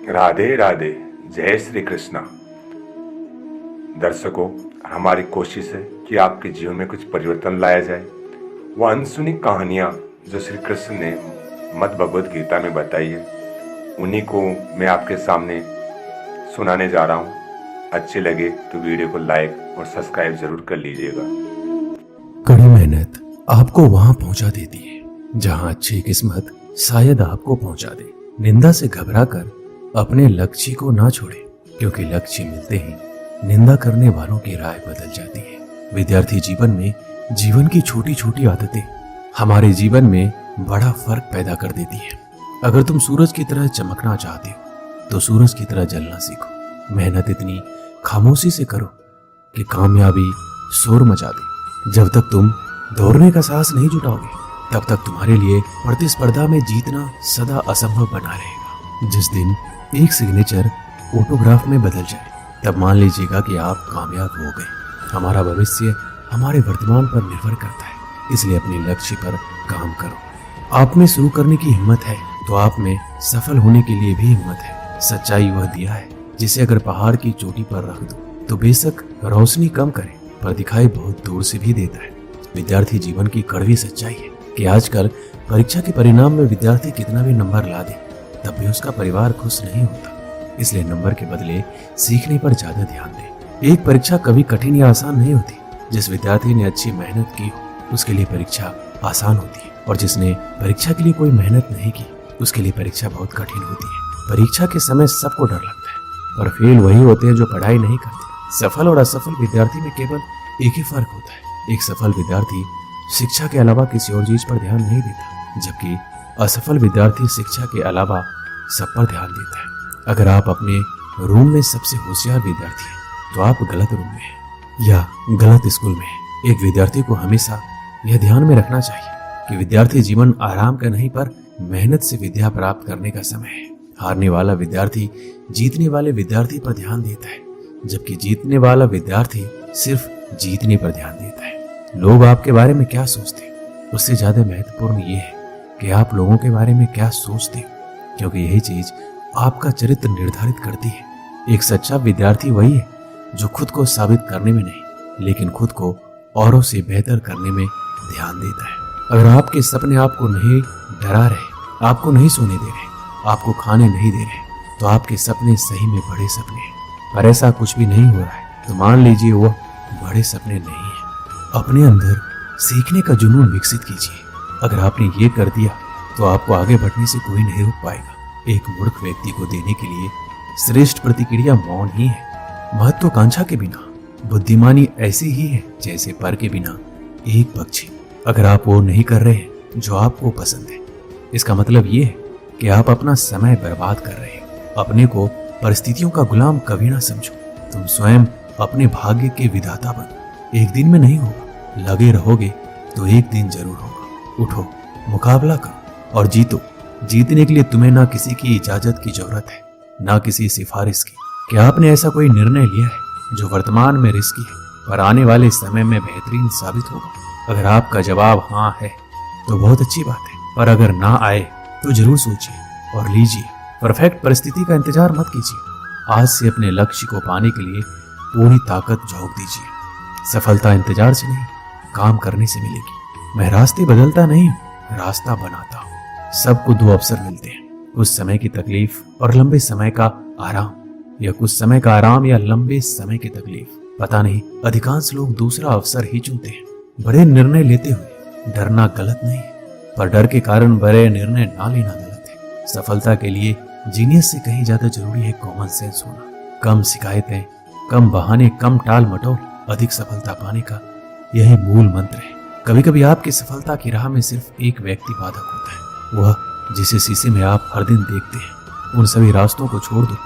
राधे राधे। जय श्री कृष्णा। दर्शकों, हमारी कोशिश है कि आपके जीवन में कुछ परिवर्तन लाया जाए। वो अनसुनी कहानियाँ जो श्री कृष्ण ने मद् भगवत गीता में बताई है, उन्हीं को मैं आपके सामने सुनाने जा रहा हूँ। अच्छे लगे तो वीडियो को लाइक और सब्सक्राइब जरूर कर लीजिएगा। कड़ी मेहनत आपको वहां पहुंचा देती है जहां अच्छी किस्मत शायद आपको पहुंचा दे। निंदा से घबराकर अपने लक्ष्य को ना छोड़े, क्योंकि लक्ष्य मिलते ही निंदा करने वालों की राय बदल जाती है। विद्यार्थी जीवन में जीवन की छोटी छोटी आदतें हमारे जीवन में बड़ा फर्क पैदा कर देती है। अगर तुम सूरज की तरह चमकना चाहते हो तो सूरज की तरह जलना सीखो। मेहनत इतनी खामोशी से करो कि कामयाबी शोर मचा दे। जब तक तुम दौड़ने का साहस नहीं जुटाओगे, तब तक तुम्हारे लिए प्रतिस्पर्धा में जीतना सदा असंभव बना रहेगा। जिस दिन एक सिग्नेचर फोटोग्राफ में बदल जाए, तब मान लीजिएगा कि आप कामयाब हो गए। हमारा भविष्य हमारे वर्तमान पर निर्भर करता है, इसलिए अपने लक्ष्य पर काम करो। आप में शुरू करने की हिम्मत है तो आप में सफल होने के लिए भी हिम्मत है। सच्चाई वह दिया है जिसे अगर पहाड़ की चोटी पर रख दो तो बेशक रोशनी कम करे, पर दिखाई बहुत दूर से भी देता है। विद्यार्थी जीवन की कड़वी सच्चाई है कि आजकल परीक्षा के परिणाम में विद्यार्थी कितना भी नंबर ला दे, तब भी उसका परिवार खुश नहीं होता। इसलिए नंबर के बदले सीखने पर ज्यादा ध्यान दें। एक परीक्षा कभी कठिन या आसान नहीं होती। जिस विद्यार्थी ने अच्छी मेहनत की हो उसके लिए परीक्षा आसान होती है, और जिसने परीक्षा के लिए कोई मेहनत नहीं की उसके लिए परीक्षा बहुत कठिन होती है। परीक्षा के समय सबको डर लगता है, पर फेल वही होते हैं जो पढ़ाई नहीं करते। सफल और असफल विद्यार्थी में केवल एक ही फर्क होता है। एक सफल विद्यार्थी शिक्षा के अलावा किसी और चीज पर ध्यान नहीं देता, जबकि असफल विद्यार्थी शिक्षा के अलावा सब पर ध्यान देता है। अगर आप अपने रूम में सबसे होशियार विद्यार्थी हैं, तो आप गलत रूम में हैं या गलत स्कूल में हैं। एक विद्यार्थी को हमेशा यह ध्यान में रखना चाहिए कि विद्यार्थी जीवन आराम का नहीं, पर मेहनत से विद्या प्राप्त करने का समय है। हारने वाला विद्यार्थी जीतने वाले विद्यार्थी पर ध्यान देता है, जबकि जीतने वाला विद्यार्थी सिर्फ जीतने पर ध्यान देता है। लोग आपके बारे में क्या सोचते हैं, उससे ज्यादा महत्वपूर्ण ये है कि आप लोगों के बारे में क्या सोचते हो, क्योंकि यही चीज आपका चरित्र निर्धारित करती है। एक सच्चा विद्यार्थी वही है जो खुद को साबित करने में नहीं, लेकिन खुद को औरों से बेहतर करने में ध्यान देता है। अगर आपके सपने आपको नहीं डरा रहे, आपको नहीं सोने दे रहे, आपको खाने नहीं दे रहे, तो आपके सपने सही में बड़े सपने हैं। पर ऐसा कुछ भी नहीं हो रहा है तो मान लीजिए वह बड़े सपने नहीं है। अपने अंदर सीखने का जुनून विकसित कीजिए। अगर आपने ये कर दिया तो आपको आगे बढ़ने से कोई नहीं रोक पाएगा। एक मूर्ख व्यक्ति को देने के लिए श्रेष्ठ प्रतिक्रिया मौन ही है। महत्वाकांक्षा के बिना बुद्धिमानी ऐसी ही है जैसे पर के बिना एक पक्षी। अगर आप वो नहीं कर रहे हैं जो आपको पसंद है, इसका मतलब ये है कि आप अपना समय बर्बाद कर रहे हैं। अपने को परिस्थितियों का गुलाम कभी ना समझो। तुम स्वयं अपने भाग्य के विधाता बनो। एक दिन में नहीं होगा, लगे रहोगे तो एक दिन जरूर होगा। उठो, मुकाबला करो और जीतो। जीतने के लिए तुम्हें ना किसी की इजाजत की जरूरत है, ना किसी सिफारिश की। क्या आपने ऐसा कोई निर्णय लिया है जो वर्तमान में रिस्की है पर आने वाले समय में बेहतरीन साबित होगा? अगर आपका जवाब हाँ है तो बहुत अच्छी बात है, पर अगर ना आए तो जरूर सोचिए और लीजिए। परफेक्ट परिस्थिति का इंतजार मत कीजिए। आज से अपने लक्ष्य को पाने के लिए पूरी ताकत झोंक दीजिए। सफलता इंतजार से नहीं, काम करने से मिलेगी। मैं रास्ते बदलता नहीं हूँ, रास्ता बनाता हूँ। सबको दो अवसर मिलते हैं, कुछ समय की तकलीफ और लंबे समय का आराम, या कुछ समय का आराम या लंबे समय की तकलीफ। पता नहीं, अधिकांश लोग दूसरा अवसर ही चुनते हैं। बड़े निर्णय लेते हुए डरना गलत नहीं है, पर डर के कारण बड़े निर्णय ना लेना गलत है। सफलता के लिए जीनियस से कहीं ज्यादा जरूरी है कॉमन सेंस होना। कम शिकायतें, कम बहाने, कम टाल मटोल, अधिक सफलता पाने का यही मूल मंत्र है। कभी कभी आपकी सफलता की राह में सिर्फ एक व्यक्ति बाधक होता है, वह जिसे शीशे में आप हर दिन देखते हैं। उन सभी रास्तों को छोड़ दो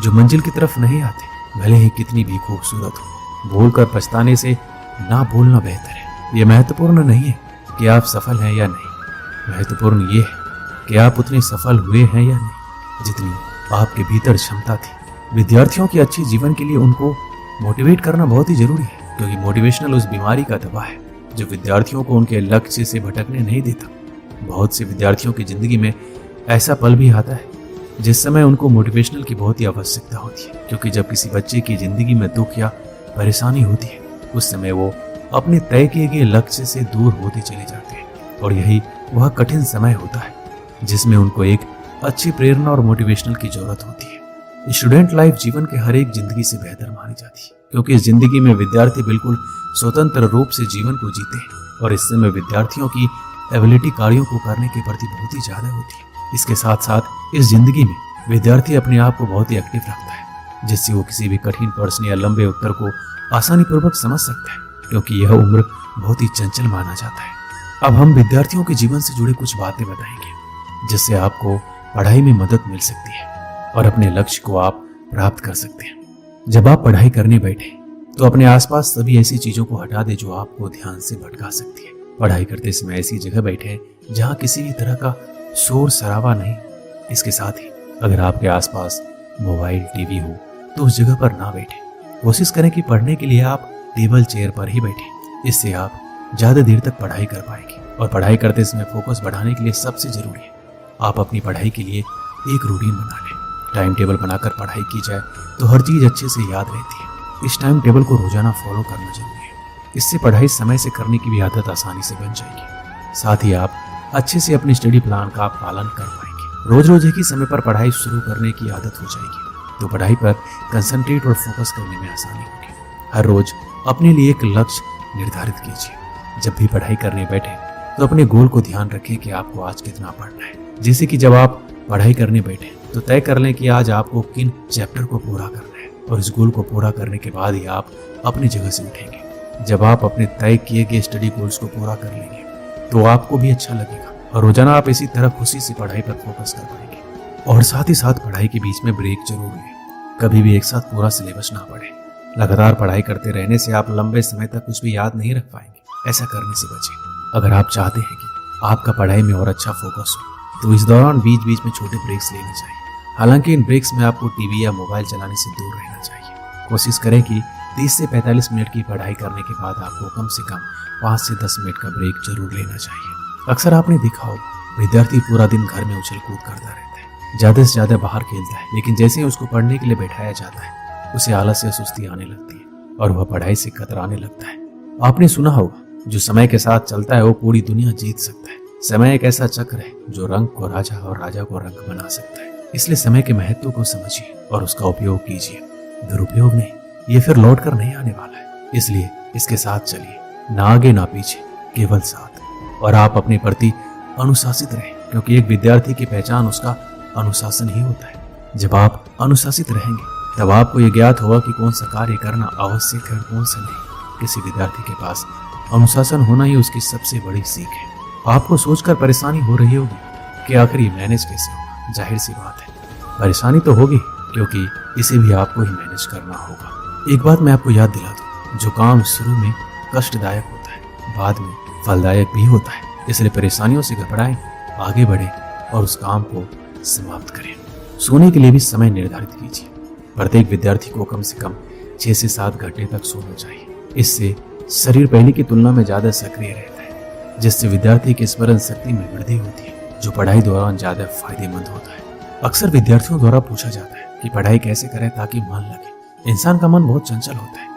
जो मंजिल की तरफ नहीं आते, भले ही कितनी भी खूबसूरत हो। बोलकर पछताने से ना बोलना बेहतर है। यह महत्वपूर्ण नहीं है कि आप सफल हैं या नहीं, महत्वपूर्ण ये है कि आप उतने सफल हुए हैं या नहीं जितनी आपके भीतर क्षमता थी। विद्यार्थियों की अच्छे जीवन के लिए उनको मोटिवेट करना बहुत ही जरूरी है, क्योंकि मोटिवेशनल उस बीमारी का दवा है जो विद्यार्थियों को उनके लक्ष्य से भटकने नहीं देता। बहुत से विद्यार्थियों की जिंदगी में ऐसा पल भी आता है जिस समय उनको मोटिवेशनल की बहुत ही आवश्यकता होती है, क्योंकि जब किसी बच्चे की जिंदगी में दुख या परेशानी होती है उस समय वो अपने तय किए गए लक्ष्य से दूर होते चले जाते हैं, और यही वह कठिन समय होता है जिसमें उनको एक अच्छी प्रेरणा और मोटिवेशनल की जरूरत होती है। स्टूडेंट लाइफ जीवन के हर एक जिंदगी से बेहतर मानी जाती है, क्योंकि इस जिंदगी में विद्यार्थी बिल्कुल स्वतंत्र रूप से जीवन को जीते हैं, और इस समय विद्यार्थियों की एबिलिटी कार्यों को करने के प्रति बहुत ही ज्यादा होती है। इसके साथ साथ इस जिंदगी में विद्यार्थी अपने आप को बहुत ही एक्टिव रखता है, जिससे वो किसी भी कठिन प्रश्न या लंबे उत्तर को आसानी पूर्वक समझ सकता है, क्योंकि यह उम्र बहुत ही चंचल माना जाता है। अब हम विद्यार्थियों के जीवन से जुड़े कुछ बातें बताएंगे जिससे आपको पढ़ाई में मदद मिल सकती है और अपने लक्ष्य को आप प्राप्त कर सकते हैं। जब आप पढ़ाई करने बैठे तो अपने आसपास सभी ऐसी चीजों को हटा दे जो आपको ध्यान से भटका सकती है। पढ़ाई करते समय ऐसी जगह बैठे जहां किसी भी तरह का शोर शराबा नहीं। इसके साथ ही अगर आपके आसपास मोबाइल टीवी हो तो उस जगह पर ना बैठे। कोशिश करें कि पढ़ने के लिए आप टेबल चेयर पर ही बैठे। इससे आप ज्यादा देर तक पढ़ाई कर पाएंगे। और पढ़ाई करते समय फोकस बढ़ाने के लिए सबसे जरूरी है आप अपनी पढ़ाई के लिए एक रूटीन बना लें। टाइम टेबल बनाकर पढ़ाई की जाए तो हर चीज अच्छे से याद रहती है। इस टाइम टेबल को रोजाना फॉलो करना जरूरी है। इससे पढ़ाई समय से करने की भी आदत आसानी से बन जाएगी। साथ ही आप अच्छे से अपनी स्टडी प्लान का पालन कर पाएंगे। रोज रोज एक ही समय पर पढ़ाई शुरू करने की आदत हो जाएगी तो पढ़ाई पर कंसंट्रेट और फोकस करने में आसानी होगी। हर रोज अपने लिए एक लक्ष्य निर्धारित कीजिए। जब भी पढ़ाई करने बैठे तो अपने गोल को ध्यान रखें कि आपको आज कितना पढ़ना है। जैसे कि जब आप पढ़ाई करने बैठे तो तय कर लें कि आज आपको किन चैप्टर को पूरा करना है, और इस गोल को पूरा करने के बाद ही आप अपनी जगह से उठेंगे। जब आप अपने तय किए गए स्टडी गोल्स को पूरा कर लेंगे तो आपको भी अच्छा लगेगा और रोजाना आप इसी तरह खुशी से पढ़ाई पर फोकस कर पाएंगे। और साथ ही साथ पढ़ाई के बीच में ब्रेक जरूर लें। कभी भी एक साथ पूरा सिलेबस ना पढ़े। लगातार पढ़ाई करते रहने से आप लंबे समय तक कुछ भी याद नहीं रख पाएंगे। ऐसा करने से बचें। अगर आप चाहते हैं कि आपका पढ़ाई में और अच्छा फोकस हो तो इस दौरान बीच बीच में छोटे ब्रेक्स लेने चाहिए। हालांकि इन ब्रेक्स में आपको टीवी या मोबाइल चलाने से दूर रहना चाहिए। कोशिश करें कि 30 से 45 मिनट की पढ़ाई करने के बाद आपको कम से कम 5 से 10 मिनट का ब्रेक जरूर लेना चाहिए। अक्सर आपने देखा होगा विद्यार्थी पूरा दिन घर में उछल कूद करता रहता है, ज्यादा से ज्यादा बाहर खेलता है, लेकिन जैसे ही उसको पढ़ने के लिए बैठाया जाता है उसे आलस या सुस्ती आने लगती है और वह पढ़ाई से कतराने लगता है। आपने सुना होगा जो समय के साथ चलता है वो पूरी दुनिया जीत सकता है। समय एक ऐसा चक्र है जो रंग को राजा और राजा को रंग बना सकता है। इसलिए समय के महत्व को समझिए और उसका उपयोग कीजिए। दुरुपयोग नहीं, ये फिर लौट कर नहीं आने वाला है। इसलिए इसके साथ चलिए, ना आगे ना पीछे, केवल साथ। और आप अपने प्रति अनुशासित रहें, क्योंकि एक विद्यार्थी की पहचान उसका अनुशासन ही होता है। जब आप अनुशासित रहेंगे तब आपको ये ज्ञात होगा कि कौन सा कार्य करना आवश्यक है और कौन सा नहीं। किसी विद्यार्थी के पास अनुशासन होना ही उसकी सबसे बड़ी सीख है। आपको सोचकर परेशानी हो रही होगी कि आखिर ये मैनेज कैसे होगा। जाहिर सी बात है, परेशानी तो होगी, क्योंकि इसे भी आपको ही मैनेज करना होगा। एक बात मैं आपको याद दिला दूं, जो काम शुरू में कष्टदायक होता है बाद में फलदायक भी होता है। इसलिए परेशानियों से घबराएं, आगे बढ़ें और उस काम को समाप्त करें। सोने के लिए भी समय निर्धारित कीजिए। प्रत्येक विद्यार्थी को कम से कम 6 से 7 घंटे तक सोना चाहिए। इससे शरीर पहले की तुलना में ज्यादा सक्रिय रहता है, जिससे विद्यार्थी की स्मरण शक्ति में वृद्धि होती है, जो पढ़ाई दौरान ज्यादा फायदेमंद होता है। अक्सर विद्यार्थियों द्वारा पूछा जाता है कि पढ़ाई कैसे करें ताकि मन लगे। इंसान का मन बहुत चंचल होता है,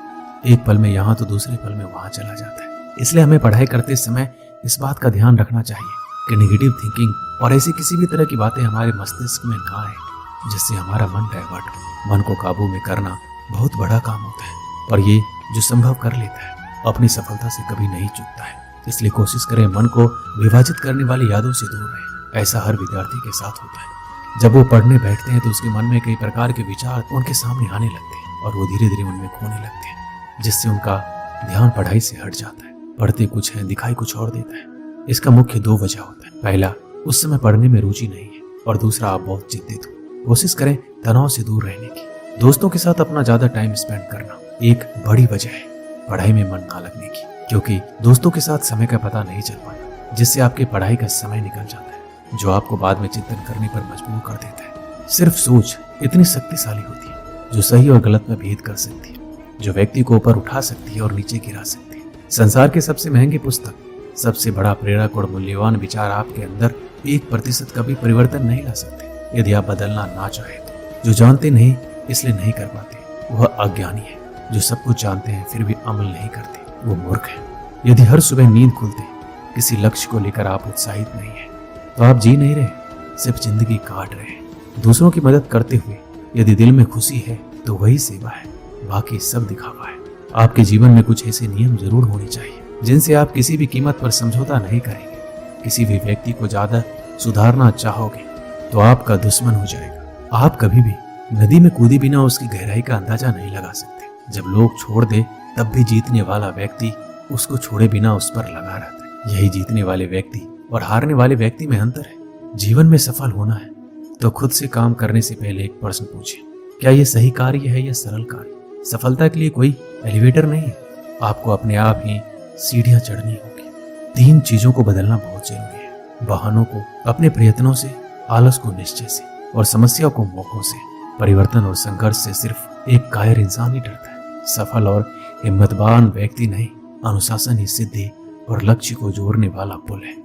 एक पल में यहाँ तो दूसरे पल में वहां चला जाता है। इसलिए हमें पढ़ाई करते समय इस बात का ध्यान रखना चाहिए कि नेगेटिव थिंकिंग और ऐसी किसी भी तरह की बातें हमारे मस्तिष्क में ना आए जिससे हमारा मन डाइवर्ट हो। मन को काबू में करना बहुत बड़ा काम होता है, पर ये जो संभव कर लेता है अपनी सफलता से कभी नहीं चूकता है। इसलिए कोशिश करें मन को विभाजित करने वाली यादों से दूर रहे। ऐसा हर विद्यार्थी के साथ होता है। जब वो पढ़ने बैठते हैं तो उसके मन में कई प्रकार के विचार उनके सामने आने लगते हैं और वो धीरे धीरे उनमें खोने लगते हैं, जिससे उनका ध्यान पढ़ाई से हट जाता है। पढ़ते कुछ है, दिखाई कुछ और देता है। इसका मुख्य 2 वजह होता है। पहला, उस समय पढ़ने में रुचि नहीं है, और दूसरा, आप बहुत चिंतित हो। कोशिश करें तनाव से दूर रहने की। दोस्तों के साथ अपना ज्यादा टाइम स्पेंड करना एक बड़ी वजह है पढ़ाई में मन ना लगने की, क्योंकि दोस्तों के साथ समय का पता नहीं चल पाता, जिससे आपके पढ़ाई का समय निकल जाता है, जो आपको बाद में चिंतन करने पर मजबूर कर देता है। सिर्फ सोच इतनी शक्तिशाली होती है जो सही और गलत में भेद कर सकती है, जो व्यक्ति को ऊपर उठा सकती है और नीचे गिरा सकती है। संसार की सबसे महंगी पुस्तक, सबसे बड़ा प्रेरक और मूल्यवान विचार आपके अंदर 1% का भी परिवर्तन नहीं ला सकते। यदि आप बदलना ना चाहें तो। जो जानते नहीं इसलिए नहीं कर पाते वह अज्ञानी है। जो सब कुछ जानते हैं फिर भी अमल नहीं करते वो मूर्ख है। यदि हर सुबह नींद खुलते किसी लक्ष्य को लेकर आप उत्साहित नहीं है तो आप जी नहीं रहे, सिर्फ जिंदगी काट रहे हैं। दूसरों की मदद करते हुए यदि दिल में खुशी है तो वही सेवा है, बाकी सब दिखावा है। आपके जीवन में कुछ ऐसे नियम जरूर होने चाहिए जिनसे आप किसी भी कीमत पर समझौता नहीं करेंगे। किसी भी व्यक्ति को ज्यादा सुधारना चाहोगे तो आपका दुश्मन हो जाएगा। आप कभी भी नदी में कूदे बिना उसकी गहराई का अंदाजा नहीं लगा सकते। जब लोग छोड़ दे तब भी जीतने वाला व्यक्ति उसको छोड़े बिना उस पर लगा रहता है। यही जीतने वाले व्यक्ति और हारने वाले व्यक्ति में अंतर है। जीवन में सफल होना है तो खुद से काम करने से पहले एक प्रश्न पूछिए, क्या यह सही कार्य है या सरल कार्य? सफलता के लिए कोई एलिवेटर नहीं है, आपको अपने आप ही सीढ़ियां चढ़नी होगी। 3 चीजों को बदलना बहुत जरूरी है। बहानों को अपने प्रयत्नों से, आलस को निश्चय से और समस्या को मौकों से। परिवर्तन और संघर्ष से सिर्फ एक कायर इंसान ही डरता है। सफल और हिम्मतवान व्यक्ति नहीं, अनुशासन ही सिद्धि और लक्ष्य को जोड़ने वाला पुल है।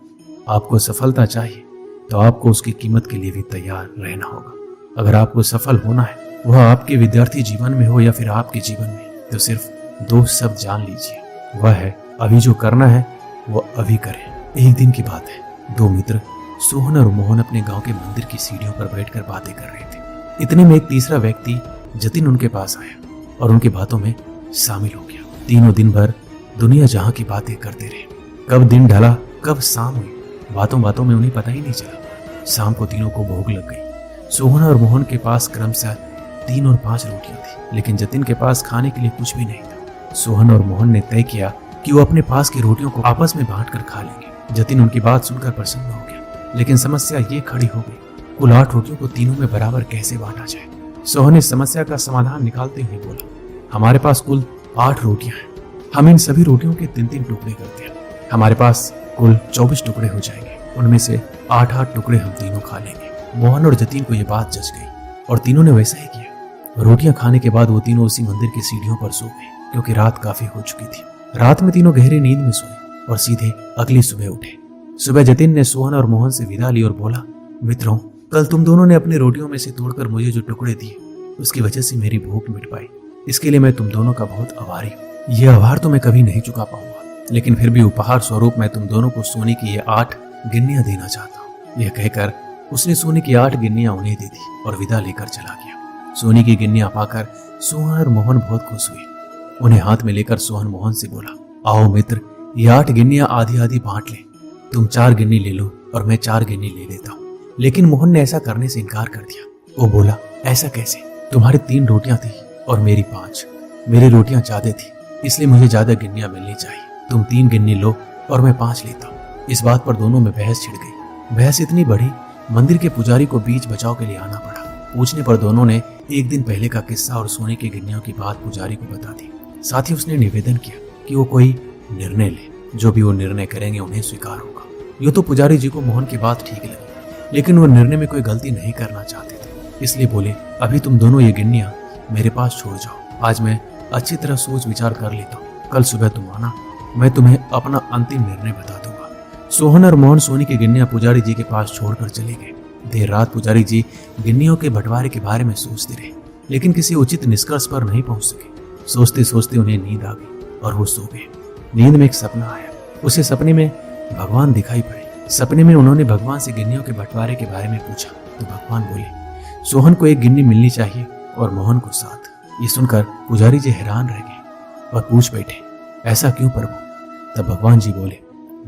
आपको सफलता चाहिए तो आपको उसकी कीमत के लिए भी तैयार रहना होगा। अगर आपको सफल होना है, वह आपके विद्यार्थी जीवन में हो या फिर आपके जीवन में, तो सिर्फ 2 शब्द जान लीजिए, वह है अभी जो करना है वो अभी करें। एक दिन की बात है, 2 मित्र सोहन और मोहन अपने गांव के मंदिर की सीढ़ियों पर बैठकर बातें कर रहे थे। इतने में एक तीसरा व्यक्ति जतिन उनके पास आया और उनकी बातों में शामिल हो गया। तीनों दिन भर दुनिया जहां की बातें करते रहे। कब दिन ढला, कब शाम हुई, बातों बातों में उन्हें पता ही नहीं चला। शाम को तीनों को भूख लग गई। सोहन और मोहन के पास क्रमशः 3 और 5 रोटियां थी, लेकिन जतिन के पास खाने के लिए कुछ भी नहीं था। सोहन और मोहन ने तय किया कि वो अपने पास की रोटियों को आपस में बांटकर खा लेंगे। जतिन उनकी बात सुनकर प्रसन्न हो गया, लेकिन समस्या ये खड़ी हो गई, कुल 8 रोटियों को तीनों में बराबर कैसे बांटा जाए। सोहन इस समस्या का समाधान निकालते हुए बोला, हमारे पास कुल 8 रोटियां हैं, हम इन सभी रोटियों के 3-3 टुकड़े करते हैं। हमारे पास कुल 24 टुकड़े हो जाएंगे, उनमें से 8-8 टुकड़े हम तीनों खा लेंगे। मोहन और जतिन को यह बात जच गई और तीनों ने वैसा ही किया। रोटियां खाने के बाद वो तीनों उसी मंदिर की सीढ़ियों पर सो गए, क्योंकि रात काफी हो चुकी थी। रात में तीनों गहरी नींद में सोए और सीधे अगली सुबह उठे। सुबह जतिन ने सोहन और मोहन से विदा ली और बोला, मित्रों, कल तुम दोनों ने अपनी रोटियों में से तोड़कर मुझे जो टुकड़े दिए उसकी वजह से मेरी भूख मिट पाई। इसके लिए मैं तुम दोनों का बहुत आभारी हूँ। यह आभार तो मैं कभी नहीं चुका पाऊंगा, लेकिन फिर भी उपहार स्वरूप मैं तुम दोनों को सोने की ये 8 गिन्नियां देना चाहता हूँ। यह कहकर उसने सोने की 8 गिन्नियां उन्हें दे दी और विदा लेकर चला गया। सोने की गिन्नियां पाकर सोहन और मोहन बहुत खुश हुए। उन्हें हाथ में लेकर सोहन मोहन से बोला, आओ मित्र, ये 8 गिन्नियां आधी आधी बांट ले। तुम 4 गिन्नी ले लो और मैं 4 गिन्नी ले लेता हूँ। लेकिन मोहन ने ऐसा करने से इनकार कर दिया। वो बोला, ऐसा कैसे? तुम्हारी 3 रोटियां थी और मेरी 5। मेरी रोटियां ज्यादा थी, इसलिए मुझे ज्यादा गिन्नियां मिलनी चाहिए। तुम 3 गिन्नी लो और मैं 5 लेता हूँ। इस बात पर दोनों में बहस छिड़ गई। बहस इतनी बढ़ी, मंदिर के पुजारी को बीच बचाव के लिए आना पड़ा। पूछने पर दोनों ने एक दिन पहले का किस्सा और सोने की गिन्नियों की बात पुजारी को बता दी। साथ ही उसने निवेदन किया कि वो कोई निर्णय ले, जो भी वो निर्णय करेंगे उन्हें स्वीकार होगा। यूं तो पुजारी जी को मोहन की बात ठीक लगी, लेकिन वो निर्णय में कोई गलती नहीं करना चाहते थे, इसलिए बोले, अभी तुम दोनों ये गिन्नियां मेरे पास छोड़ जाओ। आज मैं अच्छी तरह सोच विचार कर लेता हूँ। कल सुबह तुम आना, मैं तुम्हें अपना अंतिम निर्णय बता दूंगा। सोहन और मोहन सोने की गिन्नियां पुजारी जी के पास छोड़कर चले गए। देर रात पुजारी जी गिन्नियों के बंटवारे के बारे में सोचते रहे, लेकिन किसी उचित निष्कर्ष पर नहीं पहुंच सके। सोचते सोचते उन्हें नींद आ गई और वो सो गए। नींद में एक सपना आया। उसे सपने में भगवान दिखाई पड़े। सपने में उन्होंने भगवान से गिन्नियों के बंटवारे के बारे में पूछा तो भगवान बोले, सोहन को 1 गिन्नी मिलनी चाहिए और मोहन को 7। ये सुनकर पुजारी जी हैरान रह गए और पूछ बैठे, ऐसा क्यों प्रभु? तब भगवान जी बोले,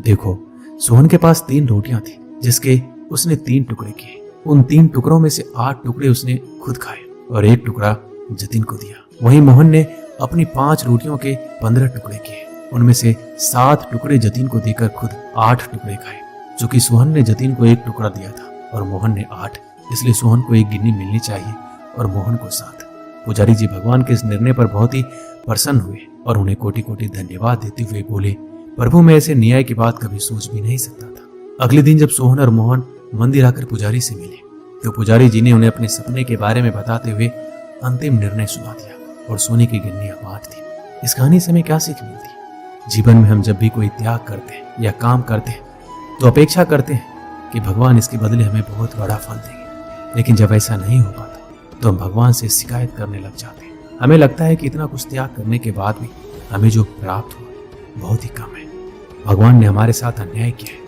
देखो, सोहन के पास 3 रोटियां थी, जिसके उसने 3 टुकड़े किए। उन 3 टुकड़ों में से 8 टुकड़े उसने खुद खाए और 1 टुकड़ा जतिन को दिया। वहीं मोहन ने अपनी 5 रोटियों के 15 टुकड़े किए। उनमें से 7 टुकड़े जतिन को देकर खुद 8 टुकड़े खाए। चूंकि सोहन ने जतिन को 1 टुकड़ा दिया था और मोहन ने 8, इसलिए सोहन को 1 गिन्नी मिलनी चाहिए और मोहन को 7। पुजारी जी भगवान के इस निर्णय पर बहुत ही प्रसन्न हुए और उन्हें कोटि कोटि धन्यवाद देते हुए बोले, प्रभु, मैं ऐसे न्याय की बात कभी सोच भी नहीं सकता था। अगले दिन जब सोहन और मोहन मंदिर आकर पुजारी से मिले तो पुजारी जी ने उन्हें अपने सपने के बारे में बताते हुए अंतिम निर्णय सुना दिया और सोने की गिन्नियां बांट दी। इस कहानी से हमें क्या सीख मिलती है? जीवन में हम जब भी कोई त्याग करते हैं या काम करते हैं तो अपेक्षा करते हैं कि भगवान इसके बदले हमें बहुत बड़ा फल देंगे, लेकिन जब ऐसा नहीं हो पाता तो हम भगवान से शिकायत करने लग जाते हैं। हमें लगता है कि इतना कुछ त्याग करने के बाद भी हमें जो प्राप्त हुआ बहुत ही कम है। भगवान ने हमारे साथ अन्याय किया है,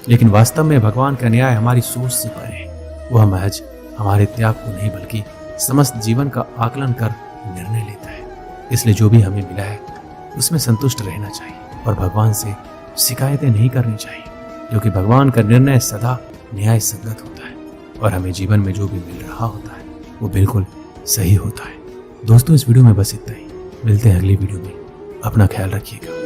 लेकिन वास्तव में भगवान का न्याय हमारी सोच से परे है। वह महज हमारे त्याग को नहीं बल्कि समस्त जीवन का आकलन कर निर्णय लेता है। इसलिए जो भी हमें मिला है उसमें संतुष्ट रहना चाहिए और भगवान से शिकायतें नहीं करनी चाहिए, क्योंकि भगवान का निर्णय सदा न्याय संगत होता है और हमें जीवन में जो भी मिल रहा होता है वो बिल्कुल सही होता है। दोस्तों, इस वीडियो में बस इतना ही। मिलते हैं अगली वीडियो में। अपना ख्याल रखिएगा।